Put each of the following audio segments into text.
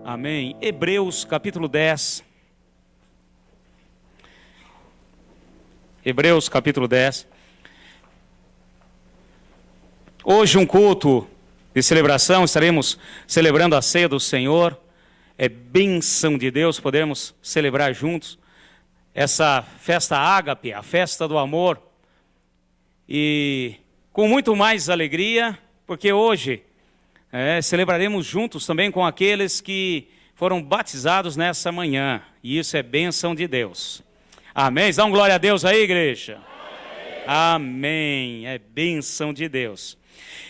Amém. Hebreus capítulo 10. Hebreus capítulo 10. Hoje um culto de celebração, estaremos celebrando a ceia do Senhor. É bênção de Deus podermos celebrar juntos essa festa ágape, a festa do amor. E com muito mais alegria, porque hoje celebraremos juntos também com aqueles que foram batizados nessa manhã. E isso é bênção de Deus. Amém? Dá um glória a Deus aí, igreja. Amém. É bênção de Deus.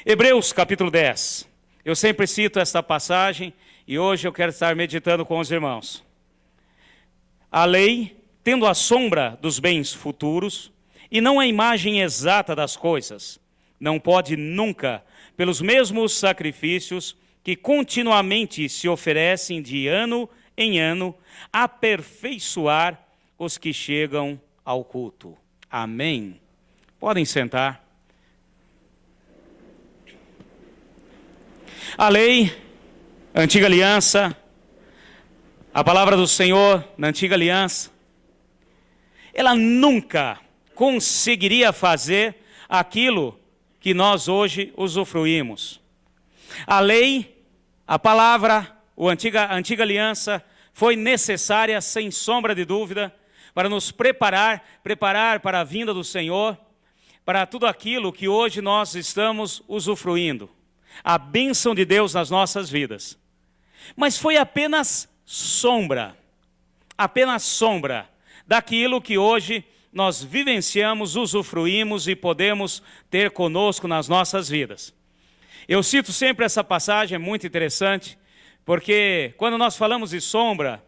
Hebreus capítulo 10. Eu sempre cito esta passagem e hoje eu quero estar meditando com os irmãos. A lei, tendo a sombra dos bens futuros e não a imagem exata das coisas, não pode nunca, pelos mesmos sacrifícios que continuamente se oferecem de ano em ano, aperfeiçoar os que chegam ao culto. Amém. Podem sentar. A lei, a antiga aliança, a palavra do Senhor na antiga aliança, ela nunca conseguiria fazer aquilo que nós hoje usufruímos. A lei, a palavra, a antiga aliança foi necessária, sem sombra de dúvida, para nos preparar para a vinda do Senhor, para tudo aquilo que hoje nós estamos usufruindo. A bênção de Deus nas nossas vidas. Mas foi apenas sombra daquilo que hoje nós vivenciamos, usufruímos e podemos ter conosco nas nossas vidas. Eu cito sempre essa passagem, é muito interessante, porque quando nós falamos de sombra,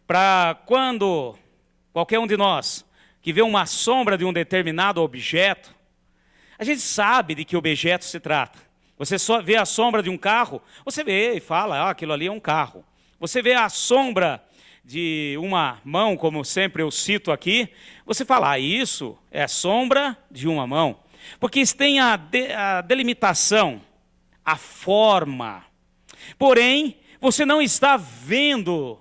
para quando qualquer um de nós que vê uma sombra de um determinado objeto, a gente sabe de que objeto se trata. Você só vê a sombra de um carro, você vê e fala, aquilo ali é um carro. Você vê a sombra de uma mão, como sempre eu cito aqui, você fala, isso é a sombra de uma mão. Porque isso tem a delimitação, a forma. Porém, você não está vendo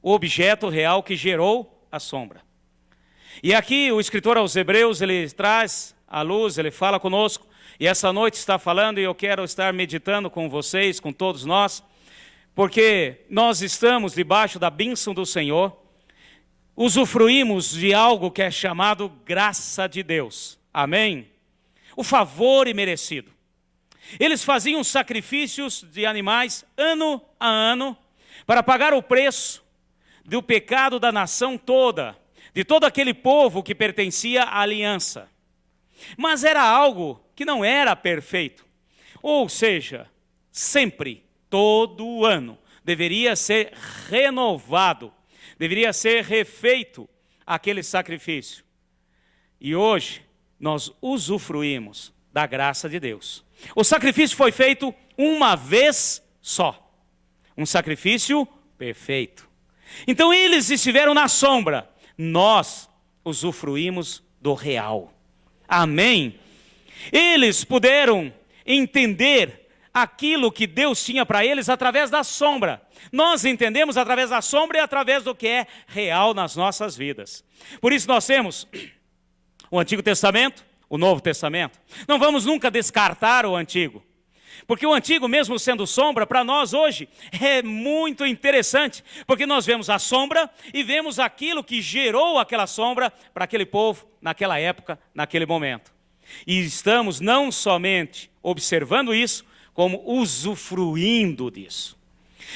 o objeto real que gerou a sombra. E aqui o escritor aos Hebreus, ele traz a luz, ele fala conosco, e essa noite está falando, e eu quero estar meditando com vocês, com todos nós, porque nós estamos debaixo da bênção do Senhor, usufruímos de algo que é chamado graça de Deus. Amém? O favor imerecido. Eles faziam sacrifícios de animais ano a ano para pagar o preço do pecado da nação toda, de todo aquele povo que pertencia à aliança. Mas era algo que não era perfeito. Ou seja, sempre, todo ano, deveria ser renovado, deveria ser refeito aquele sacrifício. E hoje, nós usufruímos da graça de Deus. O sacrifício foi feito uma vez só. Um sacrifício perfeito. Então eles estiveram na sombra. Nós usufruímos do real. Amém? Eles puderam entender aquilo que Deus tinha para eles através da sombra. Nós entendemos através da sombra e através do que é real nas nossas vidas. Por isso nós temos o Antigo Testamento, o Novo Testamento. Não vamos nunca descartar o Antigo. Porque o Antigo, mesmo sendo sombra, para nós hoje é muito interessante. Porque nós vemos a sombra e vemos aquilo que gerou aquela sombra para aquele povo, naquela época, naquele momento. E estamos não somente observando isso, como usufruindo disso.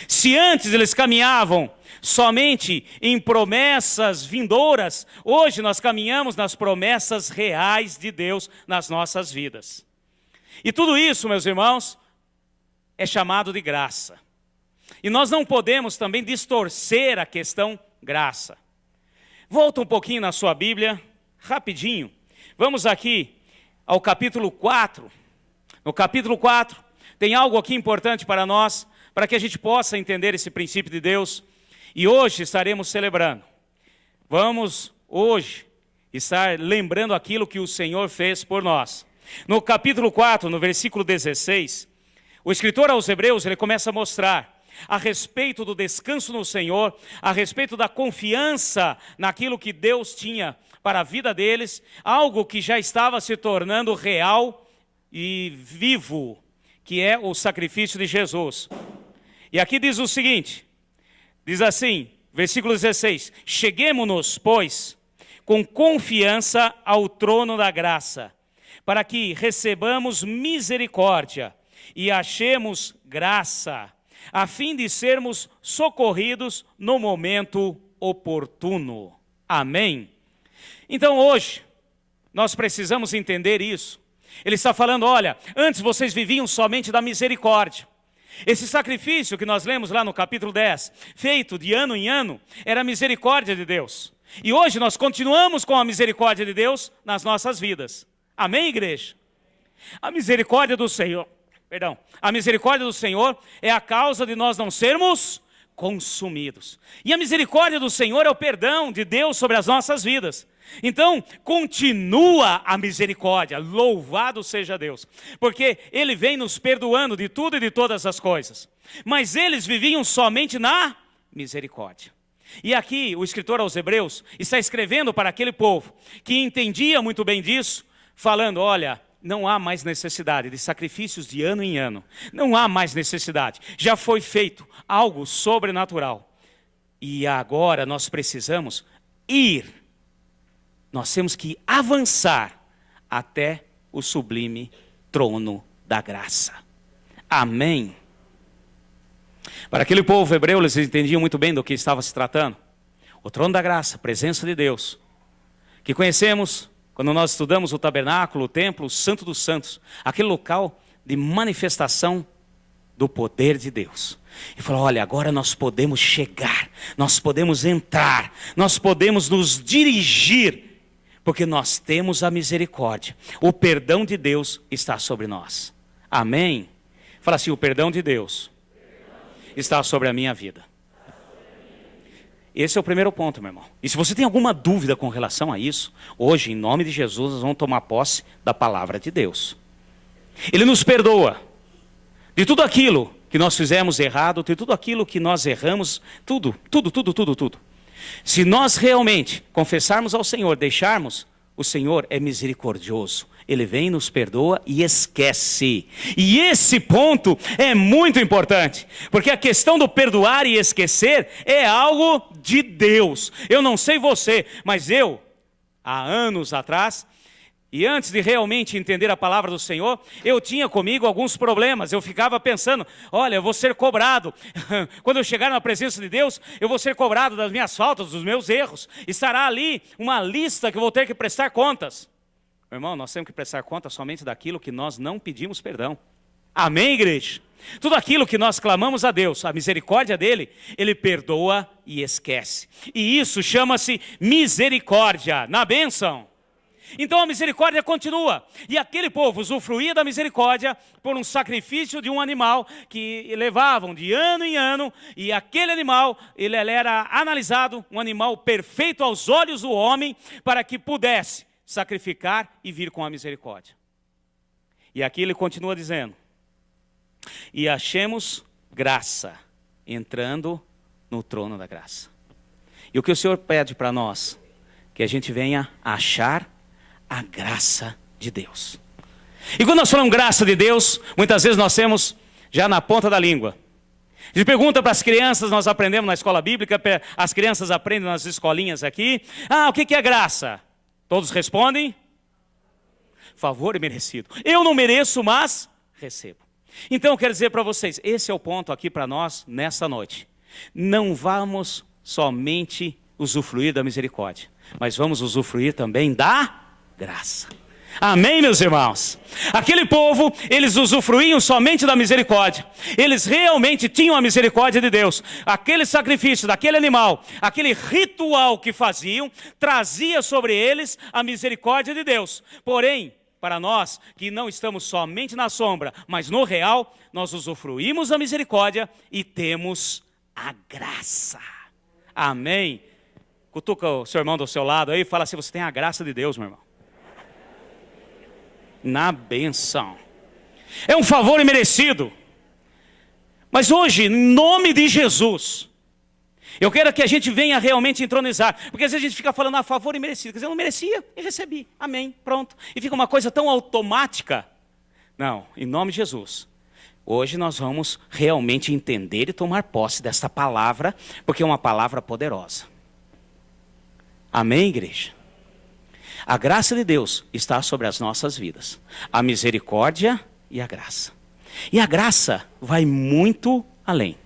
Se antes eles caminhavam somente em promessas vindouras, hoje nós caminhamos nas promessas reais de Deus nas nossas vidas. E tudo isso, meus irmãos, é chamado de graça. E nós não podemos também distorcer a questão graça. Volta um pouquinho na sua Bíblia, rapidinho. Vamos aqui ao capítulo 4. No capítulo 4, tem algo aqui importante para nós, para que a gente possa entender esse princípio de Deus. E hoje estaremos celebrando. Vamos hoje estar lembrando aquilo que o Senhor fez por nós. No capítulo 4, no versículo 16, o escritor aos Hebreus, ele começa a mostrar a respeito do descanso no Senhor, a respeito da confiança naquilo que Deus tinha para a vida deles, algo que já estava se tornando real e vivo, que é o sacrifício de Jesus. E aqui diz o seguinte, diz assim, versículo 16, cheguemo-nos, pois, com confiança ao trono da graça, para que recebamos misericórdia e achemos graça, a fim de sermos socorridos no momento oportuno. Amém? Então hoje, nós precisamos entender isso. Ele está falando, olha, antes vocês viviam somente da misericórdia. Esse sacrifício que nós lemos lá no capítulo 10, feito de ano em ano, era a misericórdia de Deus. E hoje nós continuamos com a misericórdia de Deus nas nossas vidas. Amém, igreja? A misericórdia do Senhor, a misericórdia do Senhor é a causa de nós não sermos consumidos. E a misericórdia do Senhor é o perdão de Deus sobre as nossas vidas. Então, continua a misericórdia, louvado seja Deus, porque Ele vem nos perdoando de tudo e de todas as coisas. Mas eles viviam somente na misericórdia. E aqui o escritor aos Hebreus está escrevendo para aquele povo que entendia muito bem disso, falando, olha, não há mais necessidade de sacrifícios de ano em ano. Não há mais necessidade. Já foi feito algo sobrenatural. E agora nós precisamos ir. Nós temos que avançar até o sublime trono da graça. Amém. Para aquele povo hebreu, eles entendiam muito bem do que estava se tratando. O trono da graça, a presença de Deus, que conhecemos quando nós estudamos o tabernáculo, o templo, o Santo dos Santos, aquele local de manifestação do poder de Deus. E falou, olha, agora nós podemos chegar, nós podemos entrar, nós podemos nos dirigir, porque nós temos a misericórdia. O perdão de Deus está sobre nós. Amém? Fala assim, o perdão de Deus está sobre a minha vida. Esse é o primeiro ponto, meu irmão. E se você tem alguma dúvida com relação a isso, hoje, em nome de Jesus, nós vamos tomar posse da palavra de Deus. Ele nos perdoa de tudo aquilo que nós fizemos errado, de tudo aquilo que nós erramos, tudo. Se nós realmente confessarmos ao Senhor, deixarmos, o Senhor é misericordioso. Ele vem, nos perdoa e esquece. E esse ponto é muito importante, porque a questão do perdoar e esquecer é algo de Deus. Eu não sei você, mas eu, há anos atrás, e antes de realmente entender a palavra do Senhor, eu tinha comigo alguns problemas. Eu ficava pensando, olha, eu vou ser cobrado. Quando eu chegar na presença de Deus, eu vou ser cobrado das minhas faltas, dos meus erros. Estará ali uma lista que eu vou ter que prestar contas. Meu irmão, nós temos que prestar conta somente daquilo que nós não pedimos perdão. Amém, igreja? Tudo aquilo que nós clamamos a Deus, a misericórdia dele, ele perdoa e esquece. E isso chama-se misericórdia, na bênção. Então a misericórdia continua. E aquele povo usufruía da misericórdia por um sacrifício de um animal que levavam de ano em ano. E aquele animal, ele era analisado, um animal perfeito aos olhos do homem, para que pudesse sacrificar e vir com a misericórdia. E aqui ele continua dizendo, e achemos graça, entrando no trono da graça. E o que o Senhor pede para nós? Que a gente venha achar a graça de Deus. E quando nós falamos graça de Deus, muitas vezes nós temos já na ponta da língua. A gente pergunta para as crianças, nós aprendemos na escola bíblica, as crianças aprendem nas escolinhas aqui, o que é graça? Todos respondem, favor merecido. Eu não mereço, mas recebo. Então eu quero dizer para vocês, esse é o ponto aqui para nós nessa noite. Não vamos somente usufruir da misericórdia, mas vamos usufruir também da graça. Amém, meus irmãos? Aquele povo, eles usufruíam somente da misericórdia. Eles realmente tinham a misericórdia de Deus. Aquele sacrifício daquele animal, aquele ritual que faziam, trazia sobre eles a misericórdia de Deus. Porém, para nós que não estamos somente na sombra, mas no real, nós usufruímos da misericórdia e temos a graça. Amém? Cutuca o seu irmão do seu lado aí e fala assim, você tem a graça de Deus, meu irmão. Na benção. É um favor imerecido. Mas hoje, em nome de Jesus, eu quero que a gente venha realmente entronizar. Porque às vezes a gente fica falando a favor e merecido. Quer dizer, eu não merecia e recebi. Amém, pronto. E fica uma coisa tão automática. Não, em nome de Jesus. Hoje nós vamos realmente entender e tomar posse desta palavra, porque é uma palavra poderosa. Amém, igreja? A graça de Deus está sobre as nossas vidas. A misericórdia e a graça. E a graça vai muito além.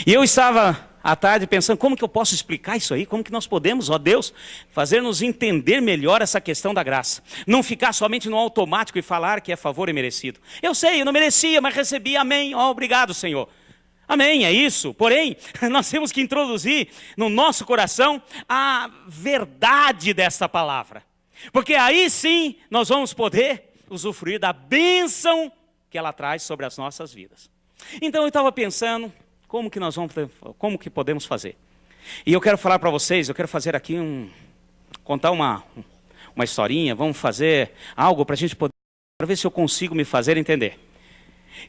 E eu estava à tarde pensando, como que eu posso explicar isso aí? Como que nós podemos, ó Deus, fazer-nos entender melhor essa questão da graça? Não ficar somente no automático e falar que é favor e merecido. Eu sei, eu não merecia, mas recebi, amém. Ó, obrigado, Senhor. Amém, é isso. Porém, nós temos que introduzir no nosso coração a verdade dessa palavra. Porque aí sim nós vamos poder usufruir da bênção que ela traz sobre as nossas vidas. Então eu estava pensando, como que podemos fazer? E eu quero falar para vocês, eu quero fazer aqui contar uma historinha, vamos fazer algo para a gente poder, para ver se eu consigo me fazer entender.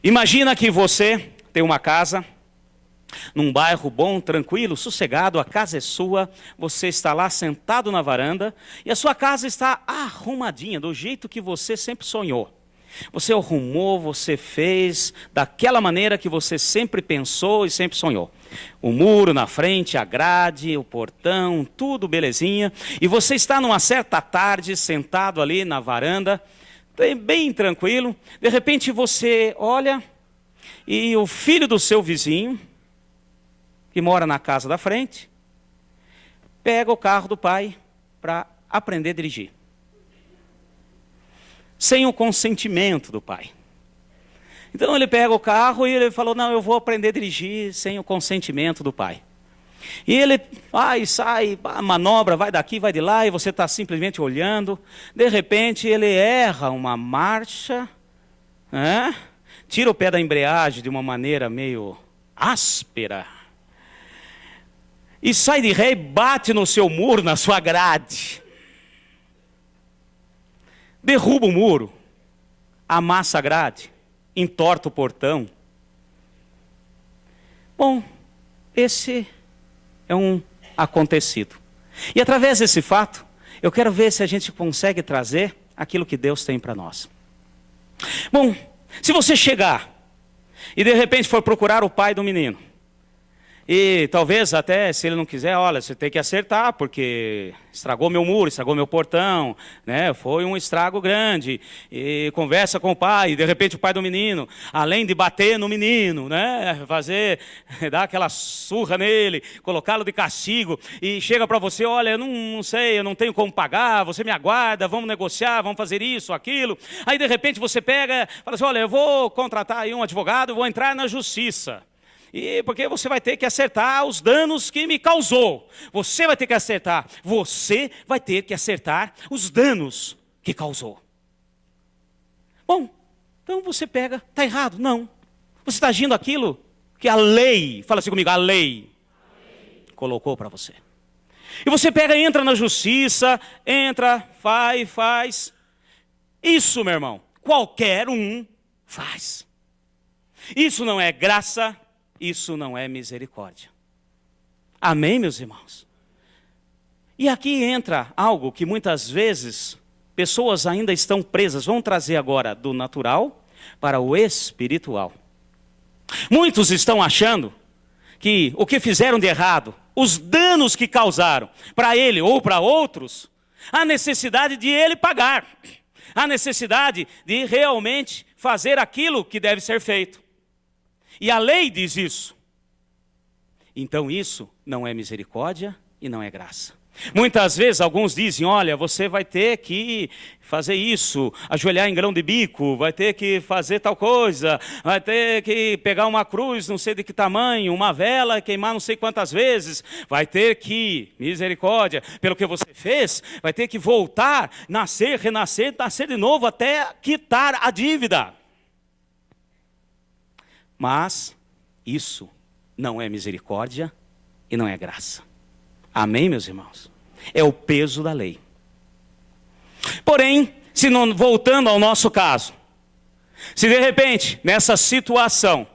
Imagina que você tem uma casa, num bairro bom, tranquilo, sossegado, a casa é sua, você está lá sentado na varanda, e a sua casa está arrumadinha, do jeito que você sempre sonhou. Você arrumou, você fez daquela maneira que você sempre pensou e sempre sonhou. O muro na frente, a grade, o portão, tudo belezinha. E você está numa certa tarde, sentado ali na varanda, bem tranquilo. De repente você olha e o filho do seu vizinho, que mora na casa da frente, pega o carro do pai para aprender a dirigir. Sem o consentimento do pai. Então ele pega o carro e ele falou, não, eu vou aprender a dirigir sem o consentimento do pai. E ele vai, sai, manobra, vai daqui, vai de lá, e você está simplesmente olhando. De repente ele erra uma marcha, tira o pé da embreagem de uma maneira meio áspera, e sai de ré e bate no seu muro, na sua grade. Derruba o muro, amassa a grade, entorta o portão. Bom, esse é um acontecido. E através desse fato, eu quero ver se a gente consegue trazer aquilo que Deus tem para nós. Bom, se você chegar e de repente for procurar o pai do menino, e talvez até, se ele não quiser, olha, você tem que acertar, porque estragou meu muro, estragou meu portão, né? Foi um estrago grande. E conversa com o pai, e de repente o pai do menino, além de bater no menino, né? Dar aquela surra nele, colocá-lo de castigo, e chega para você, olha, eu não sei, eu não tenho como pagar, você me aguarda, vamos negociar, vamos fazer isso, aquilo. Aí de repente você pega, fala assim, olha, eu vou contratar aí um advogado, vou entrar na justiça. E porque você vai ter que acertar os danos que me causou. Você vai ter que acertar. Você vai ter que acertar os danos que causou. Bom, então você pega, está errado? Não. Você está agindo aquilo que a lei, fala assim comigo, a lei colocou para você. E você pega e entra na justiça, entra, faz. Isso, meu irmão, qualquer um faz. Isso não é graça. Isso não é misericórdia. Amém, meus irmãos? E aqui entra algo que muitas vezes pessoas ainda estão presas. Vamos trazer agora do natural para o espiritual. Muitos estão achando que o que fizeram de errado, os danos que causaram para ele ou para outros, a necessidade de ele pagar. A necessidade de realmente fazer aquilo que deve ser feito. E a lei diz isso. Então isso não é misericórdia e não é graça. Muitas vezes alguns dizem, olha, você vai ter que fazer isso, ajoelhar em grão de bico, vai ter que fazer tal coisa, vai ter que pegar uma cruz, não sei de que tamanho, uma vela, queimar não sei quantas vezes, vai ter que, misericórdia, pelo que você fez, vai ter que voltar, nascer, renascer, nascer de novo até quitar a dívida. Mas isso não é misericórdia e não é graça. Amém, meus irmãos? É o peso da lei. Porém, se não, voltando ao nosso caso, se de repente, nessa situação,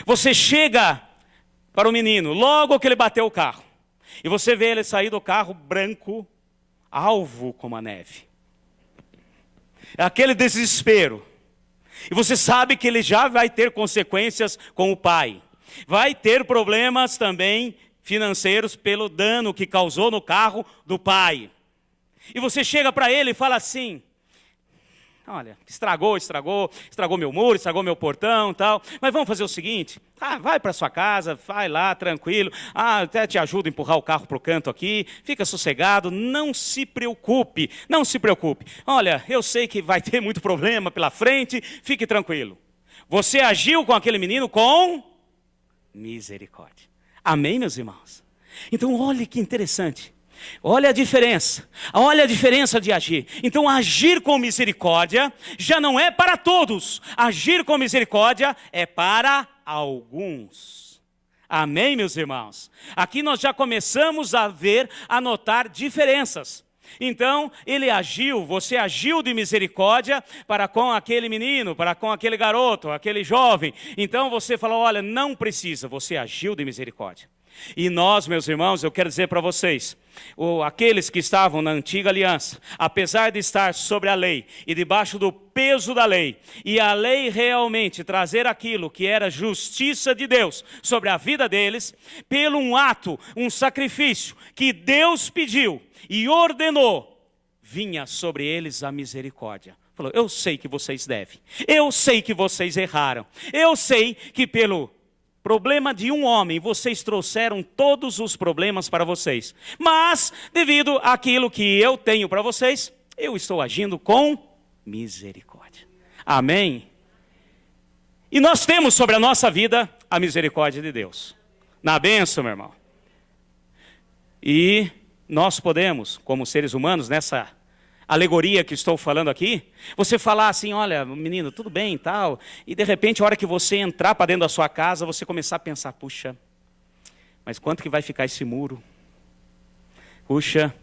Você chega para o menino, logo que ele bateu o carro, e você vê ele sair do carro branco, alvo como a neve. É aquele desespero. E você sabe que ele já vai ter consequências com o pai. Vai ter problemas também financeiros pelo dano que causou no carro do pai. E você chega para ele e fala assim: olha, estragou meu muro, estragou meu portão e tal. Mas vamos fazer o seguinte, vai para sua casa, vai lá, tranquilo. Até te ajudo a empurrar o carro para o canto aqui. Fica sossegado, não se preocupe, não se preocupe. Olha, eu sei que vai ter muito problema pela frente, fique tranquilo. Você agiu com aquele menino com misericórdia. Amém, meus irmãos? Então, olha que interessante. Olha a diferença de agir. Então, agir com misericórdia já não é para todos. Agir com misericórdia é para alguns. Amém, meus irmãos? Aqui nós já começamos a notar diferenças. Então, você agiu de misericórdia para com aquele menino, para com aquele garoto, aquele jovem. Então, você falou, olha, não precisa, você agiu de misericórdia. E nós, meus irmãos, eu quero dizer para vocês, aqueles que estavam na antiga aliança, apesar de estar sobre a lei e debaixo do peso da lei, e a lei realmente trazer aquilo que era justiça de Deus sobre a vida deles, pelo um ato, um sacrifício que Deus pediu e ordenou, vinha sobre eles a misericórdia. Falou, eu sei que vocês devem, eu sei que vocês erraram, eu sei que pelo problema de um homem, vocês trouxeram todos os problemas para vocês. Mas, devido àquilo que eu tenho para vocês, eu estou agindo com misericórdia. Amém? E nós temos sobre a nossa vida a misericórdia de Deus. Na bênção, meu irmão. E nós podemos, como seres humanos, nessa alegoria que estou falando aqui, você falar assim, olha, menino, tudo bem e tal, e de repente, a hora que você entrar para dentro da sua casa, você começar a pensar, puxa, mas quanto que vai ficar esse muro? Puxa,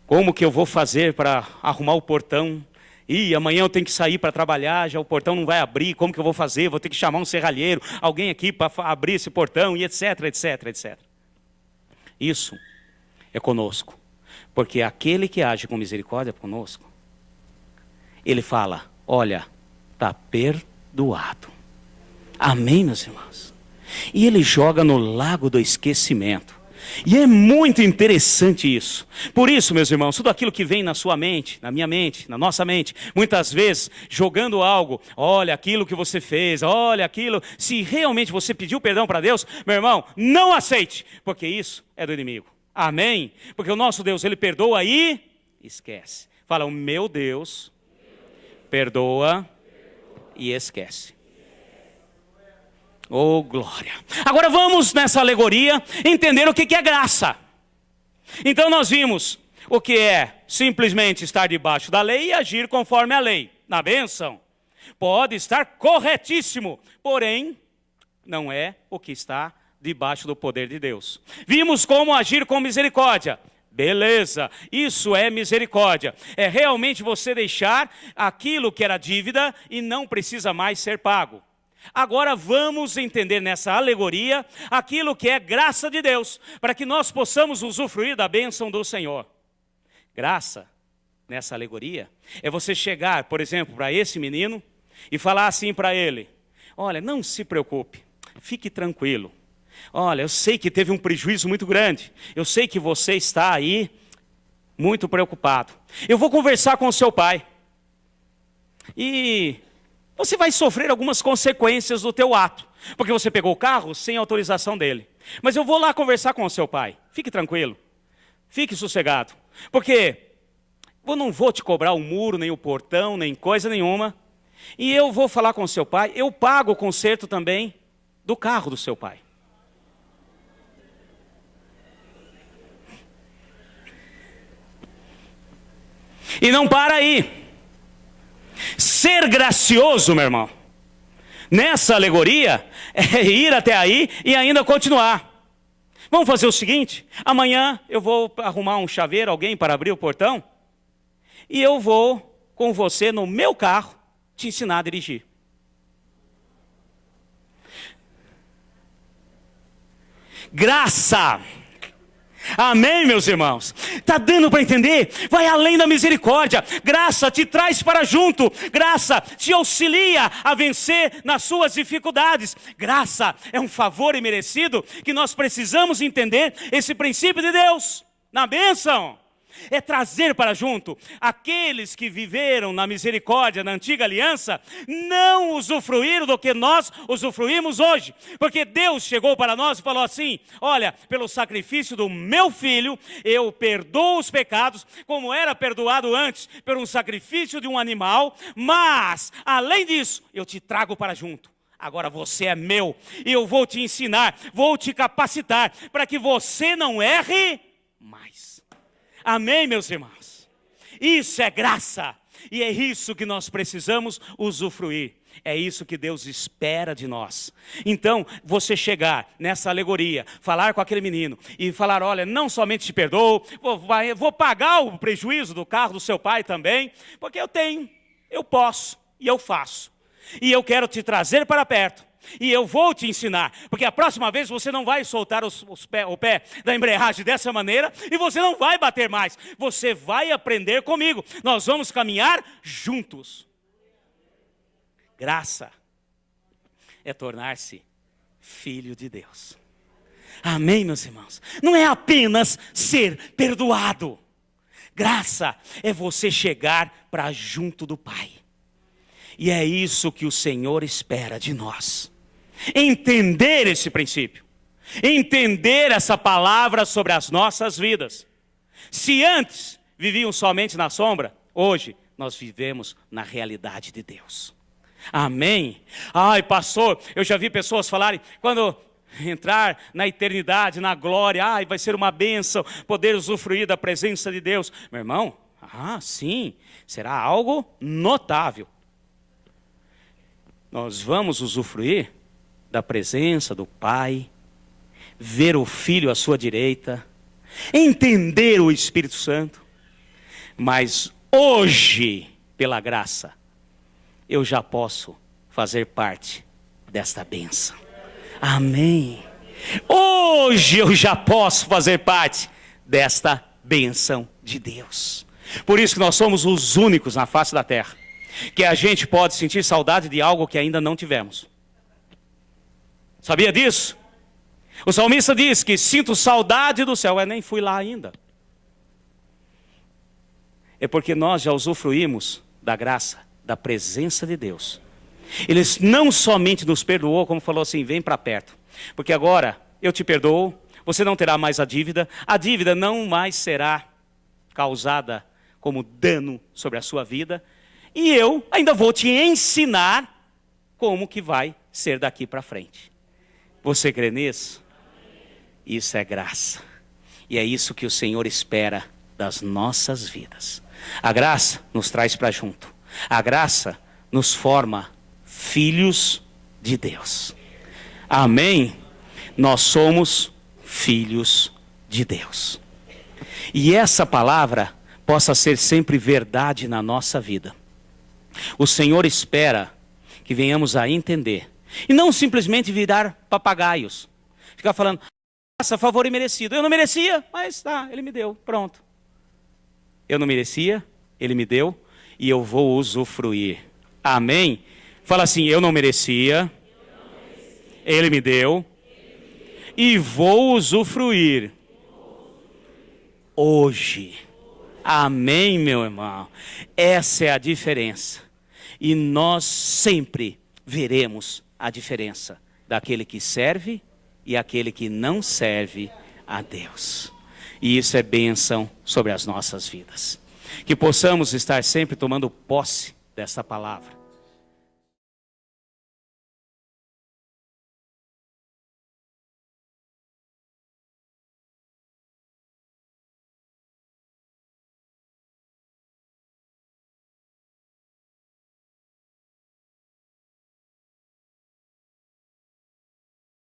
como que eu vou fazer para arrumar o portão? E amanhã eu tenho que sair para trabalhar, já o portão não vai abrir, como que eu vou fazer? Vou ter que chamar um serralheiro, alguém aqui para abrir esse portão, e etc, etc, etc. Isso é conosco. Porque aquele que age com misericórdia conosco, ele fala, olha, está perdoado. Amém, meus irmãos? E ele joga no lago do esquecimento. E é muito interessante isso. Por isso, meus irmãos, tudo aquilo que vem na sua mente, na minha mente, na nossa mente, muitas vezes jogando algo, olha aquilo que você fez, olha aquilo, se realmente você pediu perdão para Deus, meu irmão, não aceite, porque isso é do inimigo. Amém? Porque o nosso Deus, Ele perdoa e esquece. Fala, o meu Deus perdoa e esquece. Oh, glória. Agora vamos nessa alegoria entender o que é graça. Então nós vimos o que é simplesmente estar debaixo da lei e agir conforme a lei. Na bênção, pode estar corretíssimo, porém, não é o que está debaixo do poder de Deus. Vimos como agir com misericórdia. Beleza, isso é misericórdia. É realmente você deixar aquilo que era dívida e não precisa mais ser pago. Agora vamos entender nessa alegoria aquilo que é graça de Deus, para que nós possamos usufruir da bênção do Senhor. Graça, nessa alegoria, é você chegar, por exemplo, para esse menino e falar assim para ele, olha, não se preocupe, fique tranquilo. Olha, eu sei que teve um prejuízo muito grande. Eu sei que você está aí muito preocupado. Eu vou conversar com o seu pai. E você vai sofrer algumas consequências do teu ato. Porque você pegou o carro sem autorização dele. Mas eu vou lá conversar com o seu pai. Fique tranquilo. Fique sossegado. Porque eu não vou te cobrar o muro, nem o portão, nem coisa nenhuma. E eu vou falar com o seu pai. Eu pago o conserto também do carro do seu pai. E não para aí. Ser gracioso, meu irmão, nessa alegoria, é ir até aí e ainda continuar. Vamos fazer o seguinte, amanhã eu vou arrumar um chaveiro, alguém para abrir o portão, e eu vou com você no meu carro te ensinar a dirigir. Graça. Amém, meus irmãos? Está dando para entender? Vai além da misericórdia. Graça te traz para junto. Graça te auxilia a vencer nas suas dificuldades. Graça é um favor imerecido que nós precisamos entender esse princípio de Deus na bênção. É trazer para junto aqueles que viveram na misericórdia, na antiga aliança, não usufruíram do que nós usufruímos hoje. Porque Deus chegou para nós e falou assim: olha, pelo sacrifício do meu filho, eu perdoo os pecados, como era perdoado antes, por um sacrifício de um animal, mas, além disso, eu te trago para junto. Agora você é meu, e eu vou te ensinar, vou te capacitar, para que você não erre mais. Amém, meus irmãos? Isso é graça. E é isso que nós precisamos usufruir. É isso que Deus espera de nós. Então, você chegar nessa alegoria, falar com aquele menino e falar: olha, não somente te perdoo, vou pagar o prejuízo do carro do seu pai também, porque eu tenho, eu posso e eu faço. E eu quero te trazer para perto. E eu vou te ensinar, porque a próxima vez você não vai soltar o pé da embreagem dessa maneira, e você não vai bater mais, você vai aprender comigo, nós vamos caminhar juntos. Graça é tornar-se filho de Deus. Amém, meus irmãos? Não é apenas ser perdoado. Graça é você chegar para junto do Pai. E é isso que o Senhor espera de nós. Entender esse princípio. Entender essa palavra sobre as nossas vidas. Se antes viviam somente na sombra, hoje nós vivemos na realidade de Deus. Amém? Ai, pastor, eu já vi pessoas falarem, quando entrar na eternidade, na glória, ai, vai ser uma bênção poder usufruir da presença de Deus. Meu irmão, sim, será algo notável. Nós vamos usufruir da presença do Pai, ver o Filho à sua direita, entender o Espírito Santo. Mas hoje, pela graça, eu já posso fazer parte desta bênção. Amém. Hoje eu já posso fazer parte desta bênção de Deus. Por isso que nós somos os únicos na face da terra que a gente pode sentir saudade de algo que ainda não tivemos. Sabia disso? O salmista diz que sinto saudade do céu. Eu nem fui lá ainda. É porque nós já usufruímos da graça, da presença de Deus. Ele não somente nos perdoou, como falou assim, vem para perto. Porque agora eu te perdoo, você não terá mais a dívida não mais será causada como dano sobre a sua vida. E eu ainda vou te ensinar como que vai ser daqui para frente. Você crê nisso? Isso é graça. E é isso que o Senhor espera das nossas vidas. A graça nos traz para junto. A graça nos forma filhos de Deus. Amém? Nós somos filhos de Deus. E essa palavra possa ser sempre verdade na nossa vida. O Senhor espera que venhamos a entender. E não simplesmente virar papagaios. Ficar falando, graça, favor imerecido. Eu não merecia, mas Ele me deu, pronto. Eu não merecia, Ele me deu, e eu vou usufruir. Amém? Fala assim, eu não merecia, Ele me deu, e vou usufruir. Hoje. Amém, meu irmão? Essa é a diferença. E nós sempre veremos a diferença daquele que serve e aquele que não serve a Deus. E isso é bênção sobre as nossas vidas. Que possamos estar sempre tomando posse dessa palavra.